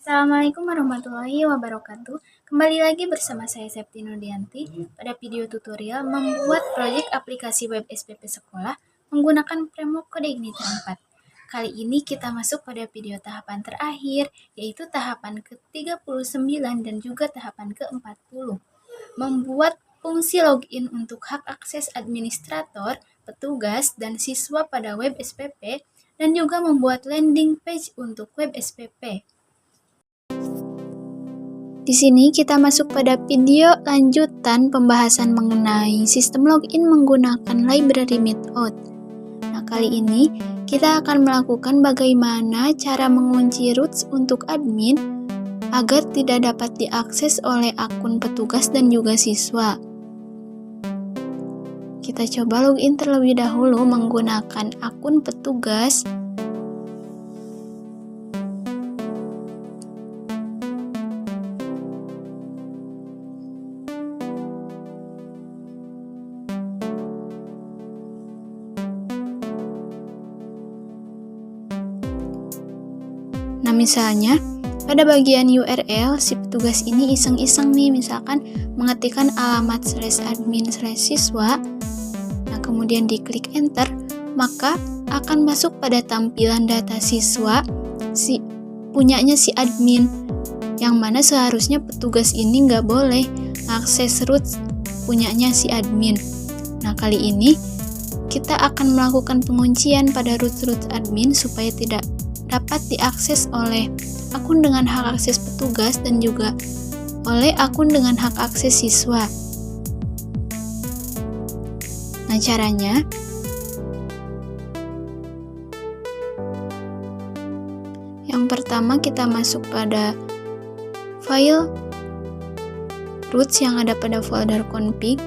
Assalamualaikum warahmatullahi wabarakatuh. Kembali lagi bersama saya Septi Nurdianti pada video tutorial membuat proyek aplikasi web SPP sekolah menggunakan framework kode Igniter 4. Kali ini kita masuk pada video tahapan terakhir, yaitu tahapan ke-39 dan juga tahapan ke-40. Membuat fungsi login untuk hak akses administrator, petugas, dan siswa pada web SPP, dan juga membuat landing page untuk web SPP. Di sini kita masuk pada video lanjutan pembahasan mengenai sistem login menggunakan library Meetout. Nah, kali ini kita akan melakukan bagaimana cara mengunci roots untuk admin agar tidak dapat diakses oleh akun petugas dan juga siswa. Kita coba login terlebih dahulu menggunakan akun petugas. Nah, misalnya pada bagian URL si petugas ini iseng-iseng nih, misalkan mengetikkan alamat /admin/siswa. Nah, kemudian diklik enter, maka akan masuk pada tampilan data siswa punyanya si admin, yang mana seharusnya petugas ini nggak boleh akses roots punyanya si admin. Nah, kali ini kita akan melakukan penguncian pada roots admin supaya tidak dapat diakses oleh akun dengan hak akses petugas dan juga oleh akun dengan hak akses siswa. Nah, caranya yang pertama kita masuk pada file roots yang ada pada folder config.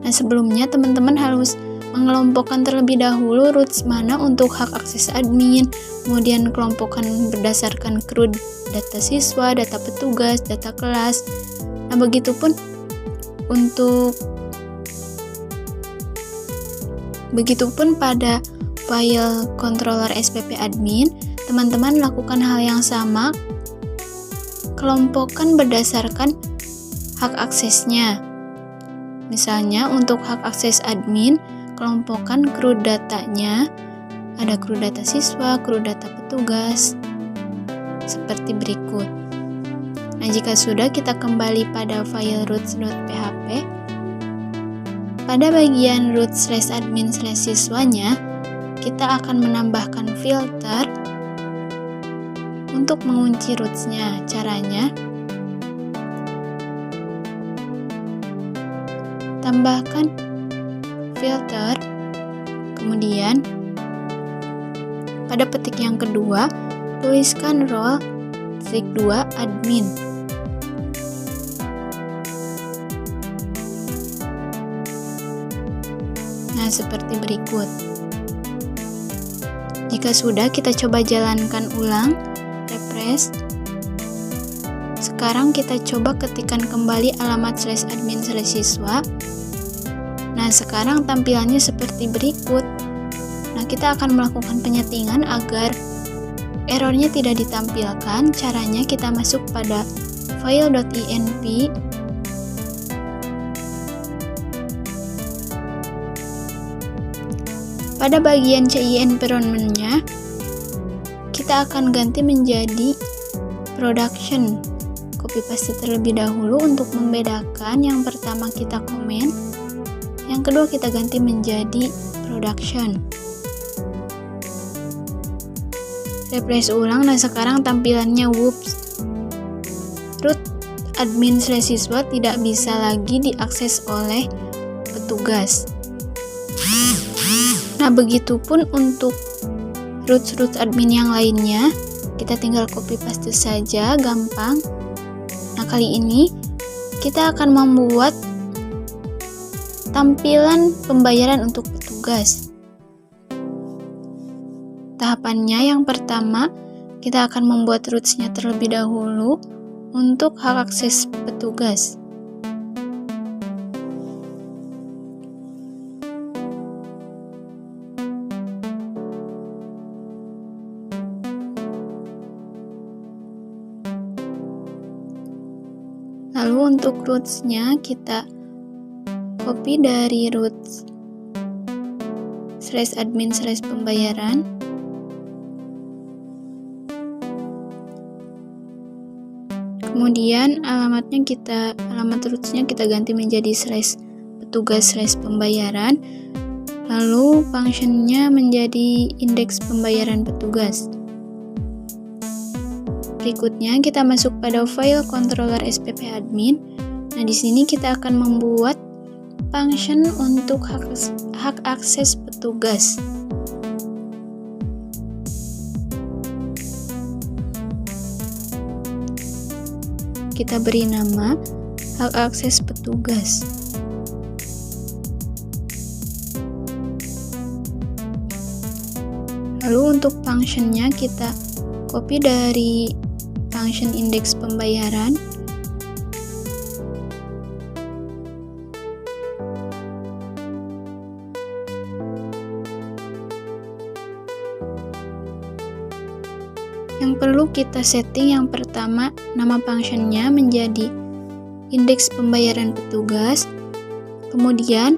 Nah, sebelumnya teman-teman harus mengelompokkan terlebih dahulu roots mana untuk hak akses admin, kemudian kelompokkan berdasarkan CRUD data siswa, data petugas, data kelas. Nah, begitupun pada file controller SPP admin, teman-teman lakukan hal yang sama, kelompokkan berdasarkan hak aksesnya. Misalnya untuk hak akses admin, kelompokkan CRUD datanya, ada CRUD data siswa, CRUD data petugas, seperti berikut. Nah, jika sudah, kita kembali pada file roots.php. Pada bagian root/admin/siswanya, kita akan menambahkan filter untuk mengunci roots-nya. Caranya, tambahkan filter, kemudian pada petik yang kedua tuliskan role _2 admin. Nah, seperti berikut. Jika sudah, kita coba jalankan ulang, refresh. Sekarang kita coba ketikkan kembali alamat /admin/siswa. Nah, sekarang tampilannya seperti berikut. Nah, kita akan melakukan penyetingan agar errornya tidak ditampilkan. Caranya kita masuk pada file.inp. Pada bagian CI environment-nya, kita akan ganti menjadi production. Copy paste terlebih dahulu untuk membedakan. Yang pertama kita komen, yang kedua kita ganti menjadi production. Refresh ulang. Nah, sekarang tampilannya whoops. Root admin/siswa tidak bisa lagi diakses oleh petugas. Nah, begitupun untuk root admin yang lainnya. Kita tinggal copy paste saja, gampang. Nah, kali ini kita akan membuat tampilan pembayaran untuk petugas. Tahapannya yang pertama, kita akan membuat roots-nya terlebih dahulu untuk hak akses petugas. Lalu untuk roots-nya kita copy dari roots /admin/pembayaran. Kemudian alamat roots-nya kita ganti menjadi /petugas/pembayaran. Lalu function-nya menjadi indeks pembayaran petugas. Berikutnya kita masuk pada file controller SPP admin. Nah, di sini kita akan membuat function untuk hak akses petugas. Kita beri nama hak akses petugas. Lalu untuk function-nya kita copy dari function indeks pembayaran. Yang perlu kita setting yang pertama, nama function-nya menjadi indeks pembayaran petugas. Kemudian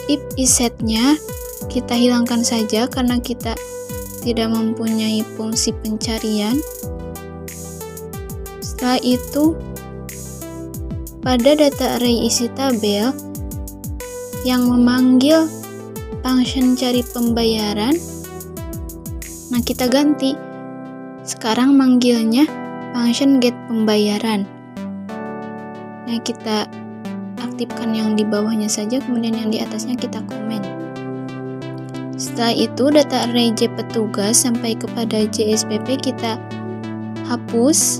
if is-set-nya kita hilangkan saja karena kita tidak mempunyai fungsi pencarian. Setelah itu, pada data array isi tabel yang memanggil function cari pembayaran, nah kita ganti. Sekarang manggilnya function get pembayaran. Nah, kita aktifkan yang di bawahnya saja, kemudian yang di atasnya kita komen. Setelah itu data array J petugas sampai kepada JSPP kita hapus,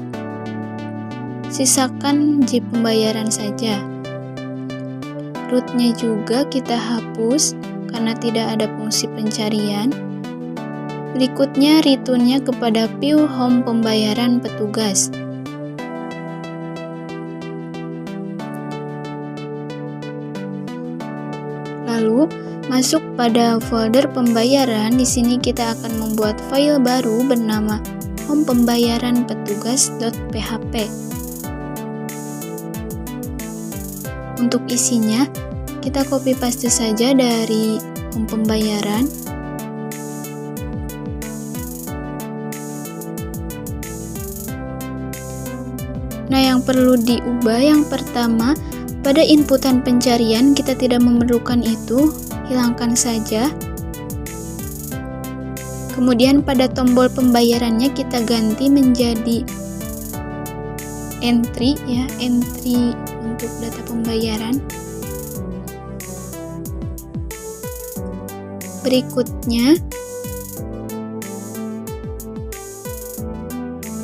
sisakan J pembayaran saja. Root-nya juga kita hapus karena tidak ada fungsi pencarian. Berikutnya return-nya kepada view home pembayaran petugas. Lalu masuk pada folder pembayaran. Di sini kita akan membuat file baru bernama home pembayaran petugas.php. Untuk isinya, kita copy paste saja dari home pembayaran. Nah, yang perlu diubah yang pertama, pada inputan pencarian kita tidak memerlukan itu, hilangkan saja. Kemudian pada tombol pembayarannya kita ganti menjadi entry ya, entry untuk data pembayaran. Berikutnya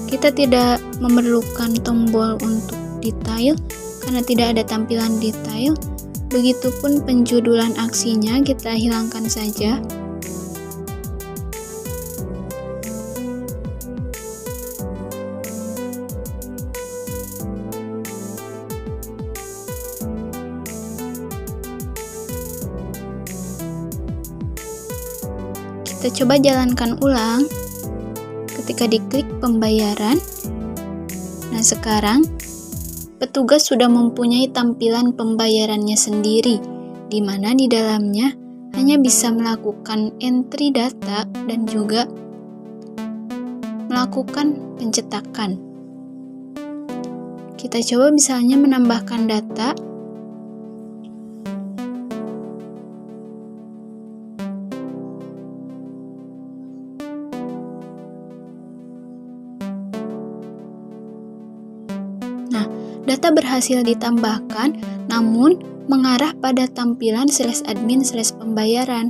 kita tidak memerlukan tombol untuk detail karena tidak ada tampilan detail. Begitupun penjudulan aksinya kita hilangkan saja. Kita coba jalankan ulang. Ketika diklik pembayaran, nah sekarang petugas sudah mempunyai tampilan pembayarannya sendiri, di mana di dalamnya hanya bisa melakukan entry data dan juga melakukan pencetakan. Kita coba misalnya menambahkan data. Data berhasil ditambahkan, namun mengarah pada tampilan /admin/pembayaran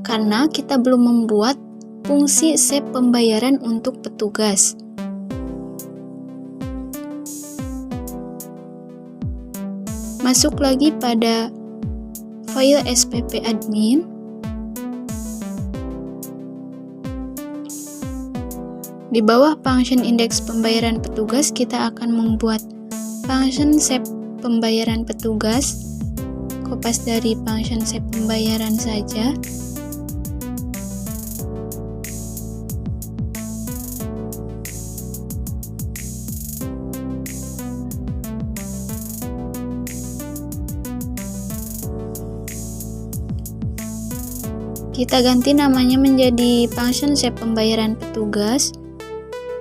karena kita belum membuat fungsi save pembayaran untuk petugas. Masuk lagi pada file SPP admin. Di bawah function indeks pembayaran petugas, kita akan membuat function save pembayaran petugas. Kopas dari function save pembayaran saja. Kita ganti namanya menjadi function SAP pembayaran petugas.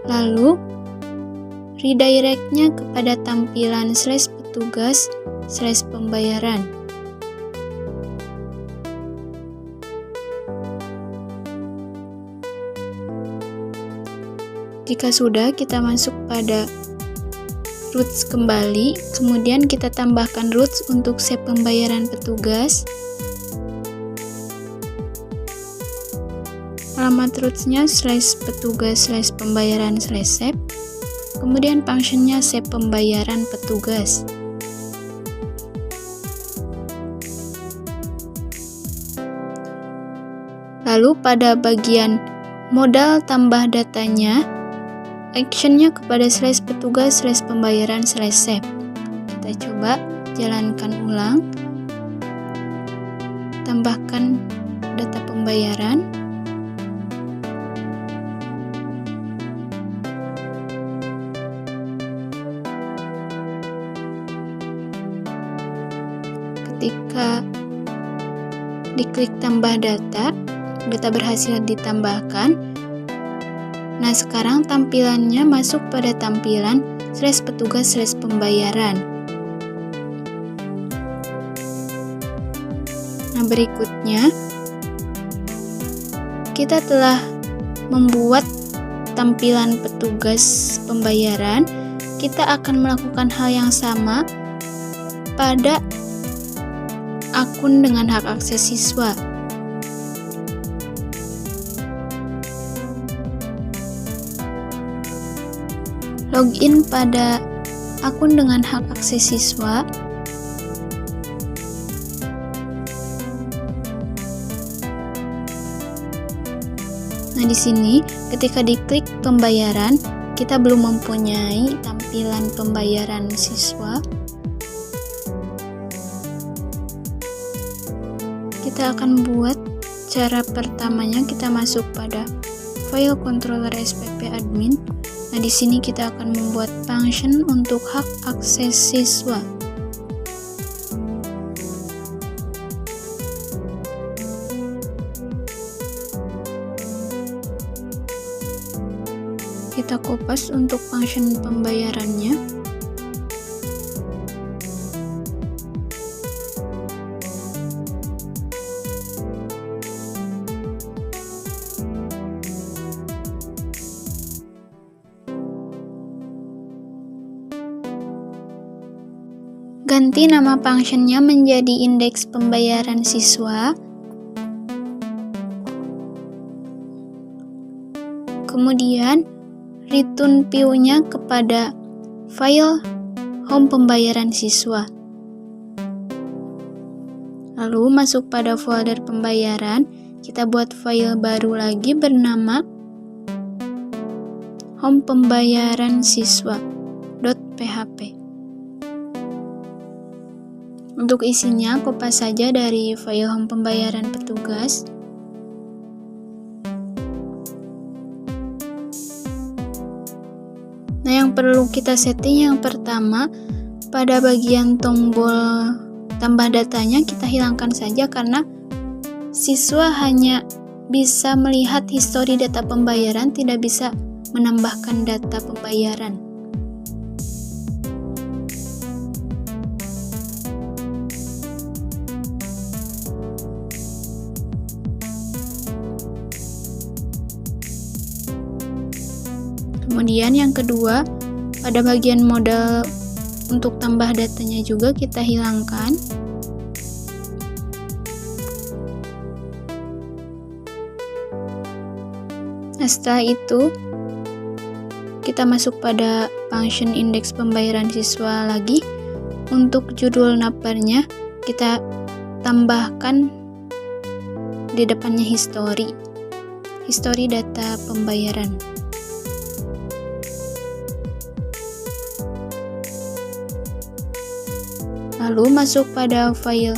Lalu redirect-nya kepada tampilan /petugas/pembayaran. Jika sudah, kita masuk pada roots kembali, kemudian kita tambahkan roots untuk SAP pembayaran petugas. Alamat roots-nya /petugas/pembayaran/SAP. Kemudian function-nya SAP pembayaran petugas. Lalu pada bagian modal tambah datanya, action-nya kepada /petugas/pembayaran/SAP. Kita coba jalankan ulang. Tambahkan data pembayaran. Ketika diklik tambah data berhasil ditambahkan. Nah, sekarang tampilannya masuk pada tampilan /petugas/pembayaran. Nah, berikutnya kita telah membuat tampilan petugas pembayaran. Kita akan melakukan hal yang sama pada akun dengan hak akses siswa. Login pada akun dengan hak akses siswa. Nah, di sini ketika diklik pembayaran, kita belum mempunyai tampilan pembayaran siswa. Kita akan buat cara pertamanya, kita masuk pada file controller SPP admin. Nah, di sini kita akan membuat function untuk hak akses siswa. Kita kopas untuk function pembayarannya. Ganti nama functionnya menjadi indeks pembayaran siswa. Kemudian return view-nya kepada file home pembayaran siswa. Lalu masuk pada folder pembayaran, kita buat file baru lagi bernama home pembayaran siswa.php. Untuk isinya, kopas saja dari file home pembayaran petugas. Nah, yang perlu kita setting yang pertama, pada bagian tombol tambah datanya kita hilangkan saja karena siswa hanya bisa melihat histori data pembayaran, tidak bisa menambahkan data pembayaran. Kemudian yang kedua, pada bagian modal untuk tambah datanya juga kita hilangkan. Nah, setelah itu kita masuk pada function indeks pembayaran siswa lagi. Untuk judul navbarnya kita tambahkan di depannya histori data pembayaran. Lalu masuk pada file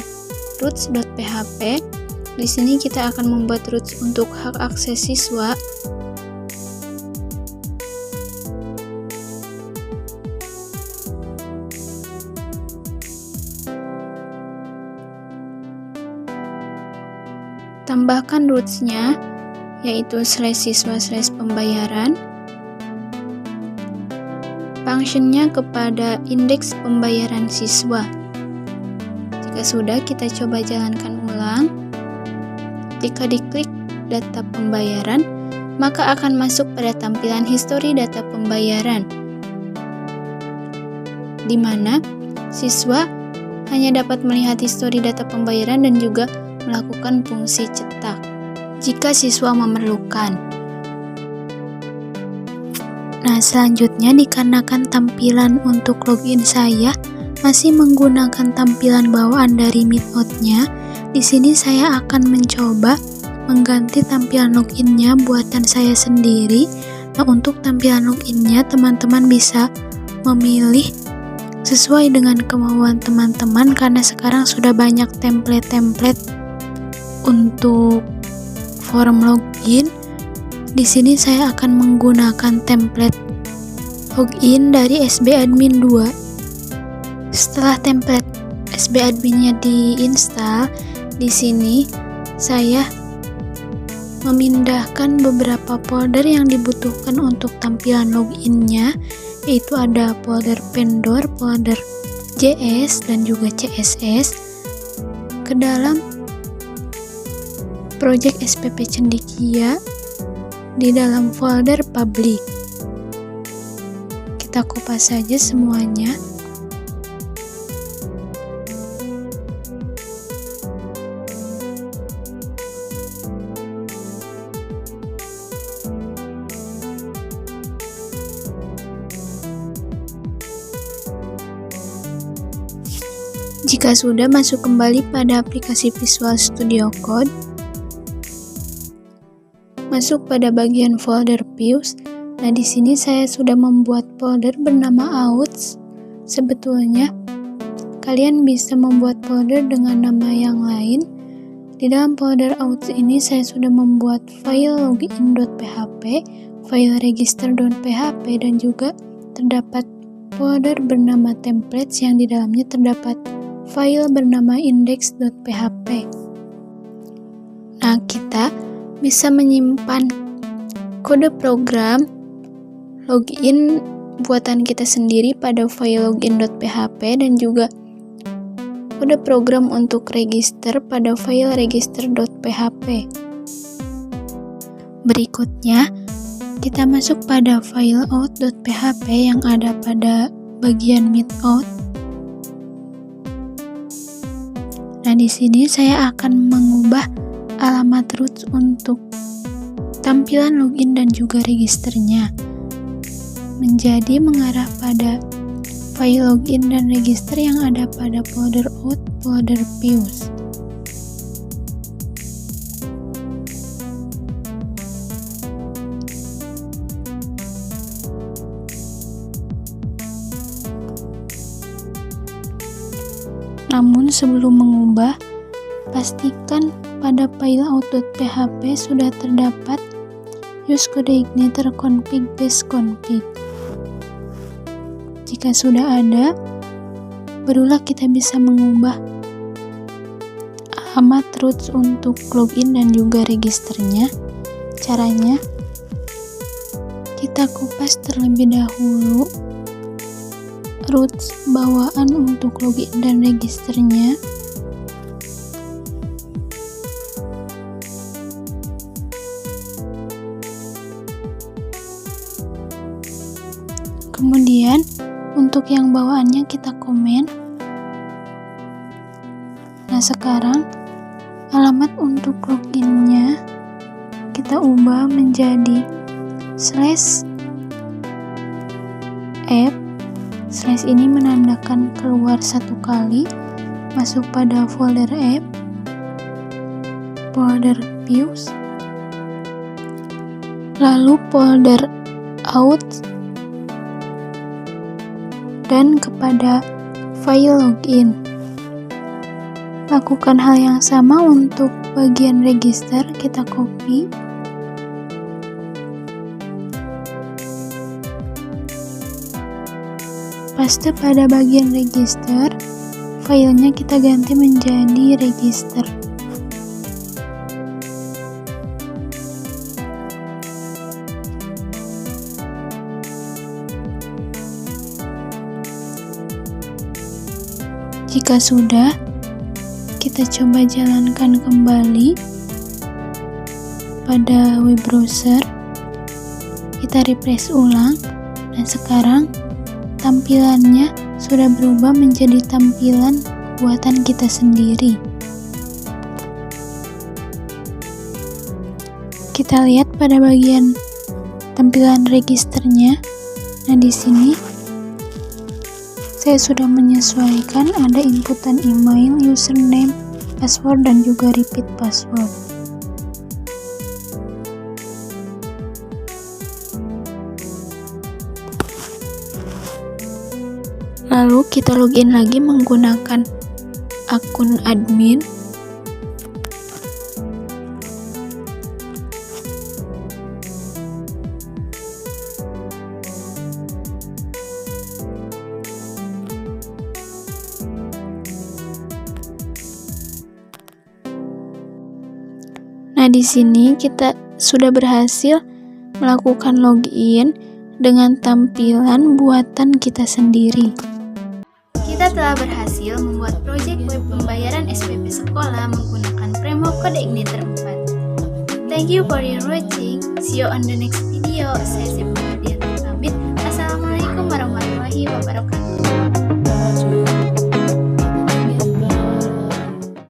roots.php. Di sini kita akan membuat roots untuk hak akses siswa. tambahkan roots-nya, yaitu /siswa/pembayaran. Function-nya kepada indeks pembayaran siswa. Jika sudah, kita coba jalankan ulang. Jika diklik data pembayaran, maka akan masuk pada tampilan histori data pembayaran, di mana siswa hanya dapat melihat histori data pembayaran dan juga melakukan fungsi cetak jika siswa memerlukan. Nah, selanjutnya dikarenakan tampilan untuk login saya masih menggunakan tampilan bawaan dari Meetout-nya, di sini saya akan mencoba mengganti tampilan login-nya buatan saya sendiri. Nah, untuk tampilan login-nya teman-teman bisa memilih sesuai dengan kemauan teman-teman, karena sekarang sudah banyak template-template untuk form login. Di sini saya akan menggunakan template login dari SB Admin 2. Setelah template SB Admin-nya diinstal, di sini saya memindahkan beberapa folder yang dibutuhkan untuk tampilan login-nya, yaitu ada folder vendor, folder JS, dan juga CSS ke dalam project SPP Cendekia di dalam folder public. Kita kupas saja semuanya. Jika sudah, masuk kembali pada aplikasi Visual Studio Code. Masuk pada bagian folder views. Nah, di sini saya sudah membuat folder bernama Outs. Sebetulnya kalian bisa membuat folder dengan nama yang lain. Di dalam folder Outs ini saya sudah membuat file login.php, file register.php, dan juga terdapat folder bernama templates yang di dalamnya terdapat file bernama index.php. Nah, kita bisa menyimpan kode program login buatan kita sendiri pada file login.php dan juga kode program untuk register pada file register.php. Berikutnya, kita masuk pada file out.php yang ada pada bagian Meetout. Nah, di sini saya akan mengubah alamat roots untuk tampilan login dan juga registernya menjadi mengarah pada file login dan register yang ada pada folder out, folder views. Namun sebelum mengubah, pastikan pada file out.php sudah terdapat use kode igniter config base config. Jika sudah ada, barulah kita bisa mengubah alamat roots untuk login dan juga registernya. Caranya, kita kupas terlebih dahulu roots bawaan untuk login dan registernya. Kemudian untuk yang bawaannya kita komen. Nah, sekarang alamat untuk loginnya kita ubah menjadi /app. Slash ini menandakan keluar satu kali, masuk pada folder app, folder views, lalu folder out, dan kepada file login. Lakukan hal yang sama untuk bagian register, kita copy. Paste pada bagian register, filenya kita ganti menjadi register. Jika sudah, kita coba jalankan kembali pada web browser. Kita refresh ulang, dan sekarang tampilannya sudah berubah menjadi tampilan buatan kita sendiri. Kita lihat pada bagian tampilan registernya. Nah, di sini saya sudah menyesuaikan, ada inputan email, username, password, dan juga repeat password. Lalu kita login lagi menggunakan akun admin. Nah, di sini kita sudah berhasil melakukan login dengan tampilan buatan kita sendiri. Kita telah berhasil membuat proyek web pembayaran SPP sekolah menggunakan Premo Kode Igniter 4. Thank you for your watching. See you on the next video. Saya Sifat pamit. Assalamualaikum warahmatullahi wabarakatuh.